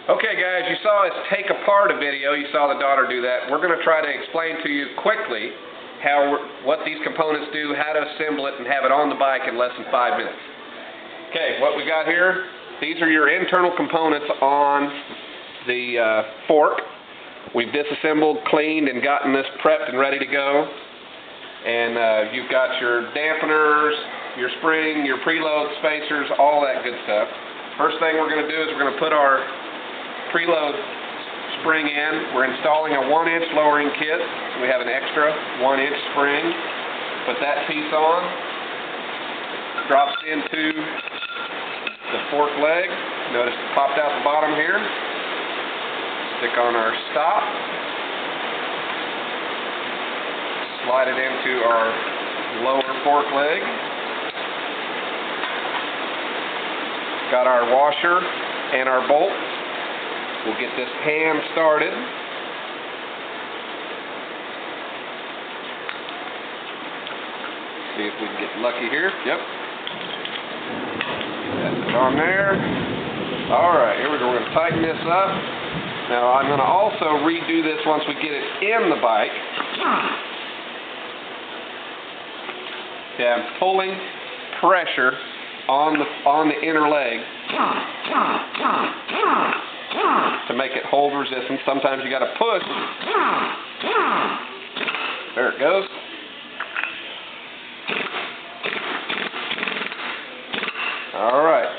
Okay guys, you saw us take apart a video, you saw the daughter do that. We're going to try to explain to you quickly what these components do, how to assemble it, and have it on the bike in less than 5 minutes. Okay, what we got here, these are your internal components on the fork. We've disassembled, cleaned, and gotten this prepped and ready to go. And you've got your dampeners, your spring, your preload spacers, all that good stuff. First thing we're going to do is we're going to put our preload spring in. We're installing a 1-inch lowering kit. We have an extra 1-inch spring. Put that piece on. Drops into the fork leg. Notice it popped out the bottom here. Stick on our stop. Slide it into our lower fork leg. Got our washer and our bolt. We'll get this hand started. See if we can get lucky here. Yep. Get that put on there. Alright, here we go. We're going to tighten this up. Now I'm going to also redo this once we get it in the bike. Okay, I'm pulling pressure on the inner leg to make it hold resistance. Sometimes you got to push. There it goes. Alright,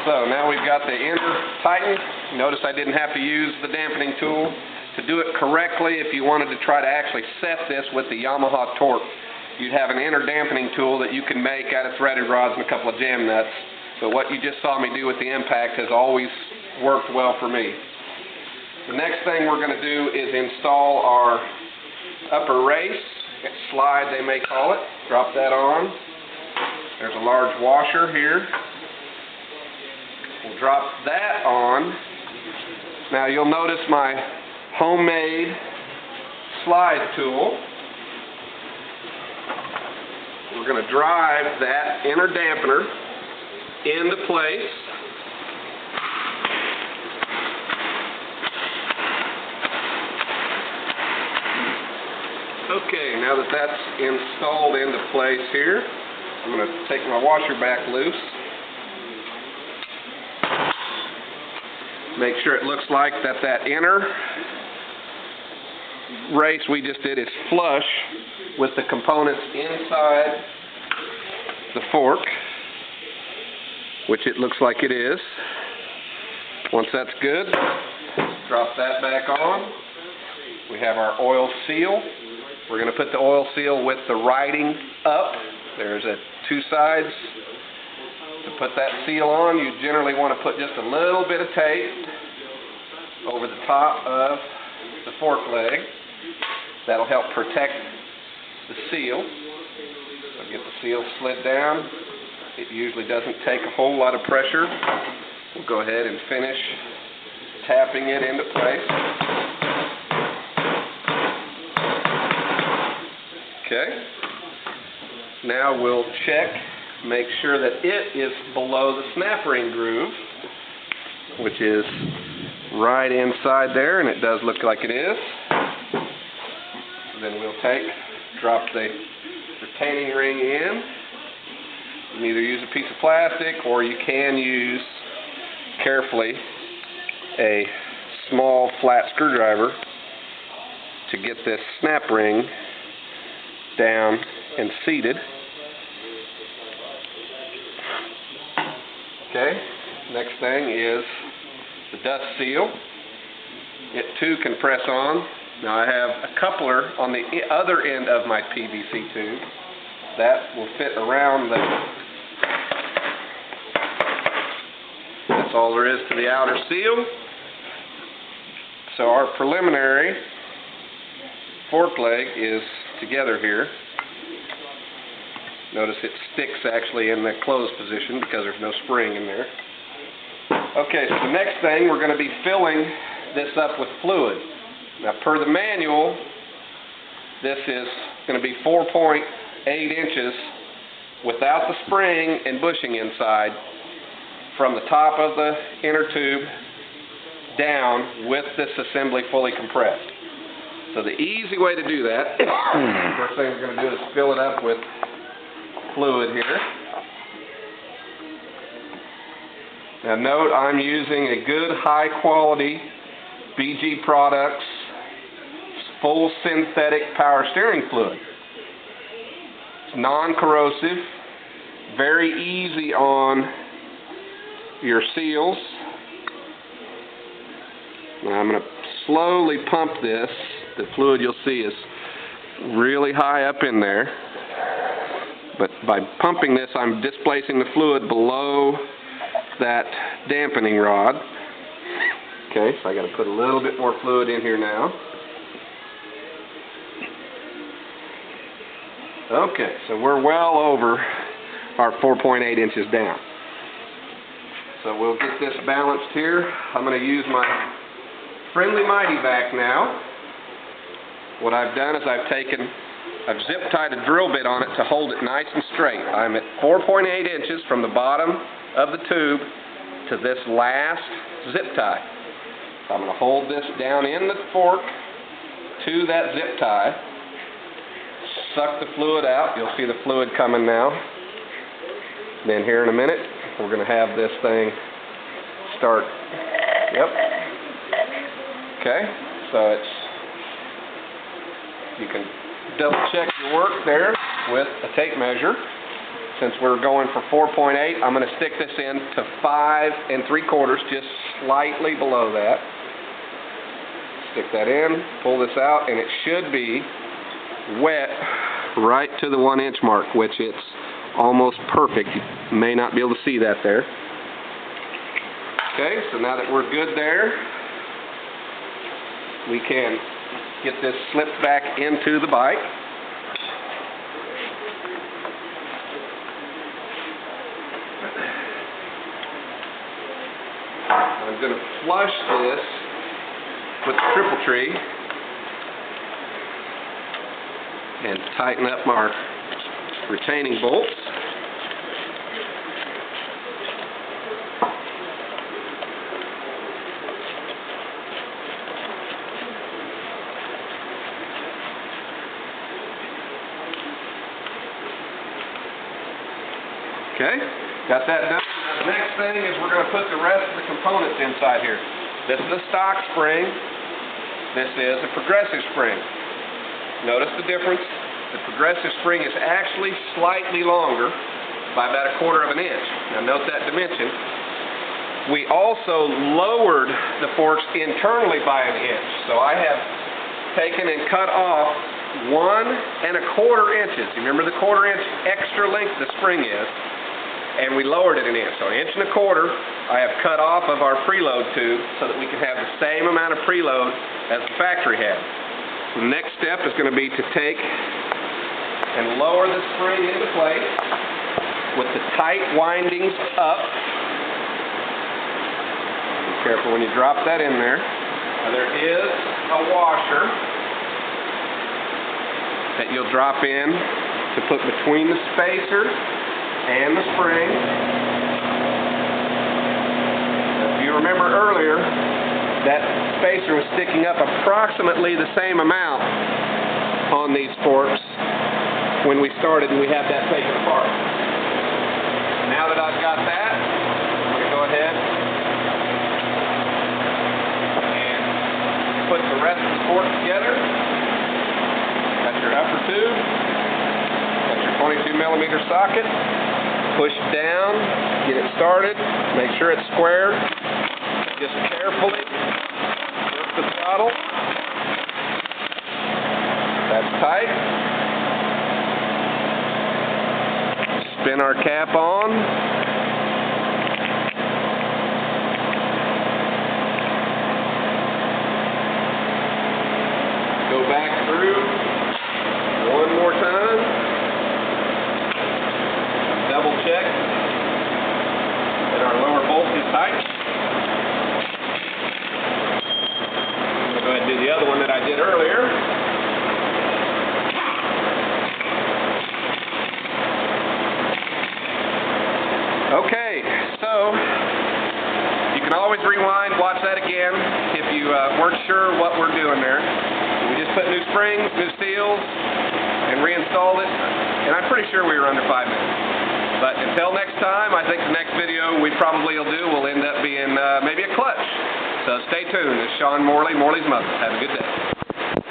so now we've got the inner tightened. Notice I didn't have to use the dampening tool. To do it correctly, if you wanted to try to actually set this with the Yamaha torque, you'd have an inner dampening tool that you can make out of threaded rods and a couple of jam nuts. But what you just saw me do with the impact has always worked well for me. The next thing we're going to do is install our upper race, slide they may call it. Drop that on. There's a large washer here. We'll drop that on. Now you'll notice my homemade slide tool. We're going to drive that inner dampener into place. Okay, now that that's installed into place here, I'm going to take my washer back loose. Make sure it looks like that inner race we just did is flush with the components inside the fork, which it looks like it is. Once that's good, drop that back on. We have our oil seal. We're going to put the oil seal with the writing up. There's two sides. To put that seal on, you generally want to put just a little bit of tape over the top of the fork leg. That'll help protect the seal. So get the seal slid down. It usually doesn't take a whole lot of pressure. We'll go ahead and finish tapping it into place. Okay. Now we'll check, make sure that it is below the snap ring groove, which is right inside there, and it does look like it is. Then we'll drop the retaining ring in. You can either use a piece of plastic, or you can use, carefully, a small flat screwdriver to get this snap ring down and seated. Okay, next thing is the dust seal. It too can press on. Now I have a coupler on the other end of my PVC tube. That will fit around that's all there is to the outer seal. So our preliminary fork leg is together here. Notice it sticks actually in the closed position because there's no spring in there. Okay, so the next thing, we're going to be filling this up with fluid. Now per the manual, this is going to be 4.8 inches without the spring and bushing inside from the top of the inner tube down with this assembly fully compressed. So the easy way to do that, first thing we're going to do is fill it up with fluid here. Now note, I'm using a good high quality BG Products full synthetic power steering fluid. It's non-corrosive, very easy on your seals. Now I'm going to slowly pump this. The fluid you'll see is really high up in there. But by pumping this, I'm displacing the fluid below that dampening rod. Okay, so I got to put a little bit more fluid in here now. Okay, so we're well over our 4.8 inches down. So we'll get this balanced here. I'm going to use my friendly Mighty Vac now. What I've done is I've zip tied a drill bit on it to hold it nice and straight. I'm at 4.8 inches from the bottom of the tube to this last zip tie. So I'm going to hold this down in the fork to that zip tie. Suck the fluid out. You'll see the fluid coming now. Then here in a minute, we're going to have this thing start. Yep. Okay, so you can double check your work there with a tape measure. Since we're going for 4.8, I'm going to stick this in to 5 3/4, just slightly below that. Stick that in, pull this out, and it should be wet right to the 1 inch mark, which it's almost perfect. You may not be able to see that there. Okay, so now that we're good there, we can get this slipped back into the bike. I'm going to flush this with the triple tree and tighten up our retaining bolts. Okay, got that done. Now the next thing is we're going to put the rest of the components inside here. This is a stock spring. This is a progressive spring. Notice the difference. The progressive spring is actually slightly longer by about 1/4 inch. Now note that dimension. We also lowered the forks internally by 1 inch. So I have taken and cut off 1 1/4 inches. You remember the 1/4 inch extra length the spring is? And we lowered it 1 inch. So 1 1/4 inches I have cut off of our preload tube so that we can have the same amount of preload as the factory had. The next step is going to be to take and lower the spring into place with the tight windings up. Be careful when you drop that in there. Now there is a washer that you'll drop in to put between the spacer and the spring. Now, if you remember earlier, that spacer was sticking up approximately the same amount on these forks when we started and we had that taken apart. Now that I've got that, I'm going to go ahead and put the rest of the fork together. Got your upper tube, got your 22mm socket. Push down, get it started, make sure it's square. Just carefully work the throttle. That's tight. Spin our cap on. Go back through one more time. Double check that our lower bolt is tight. I'm going to go ahead and do the other one that I did earlier. watch that again if you weren't sure what we're doing there. We just put new springs, new seals, and reinstalled it, and I'm pretty sure we were under 5 minutes. But until next time, I think the next video we probably will do will end up being maybe a clutch. So stay tuned. It's Sean Morley, Morley's Mother. Have a good day.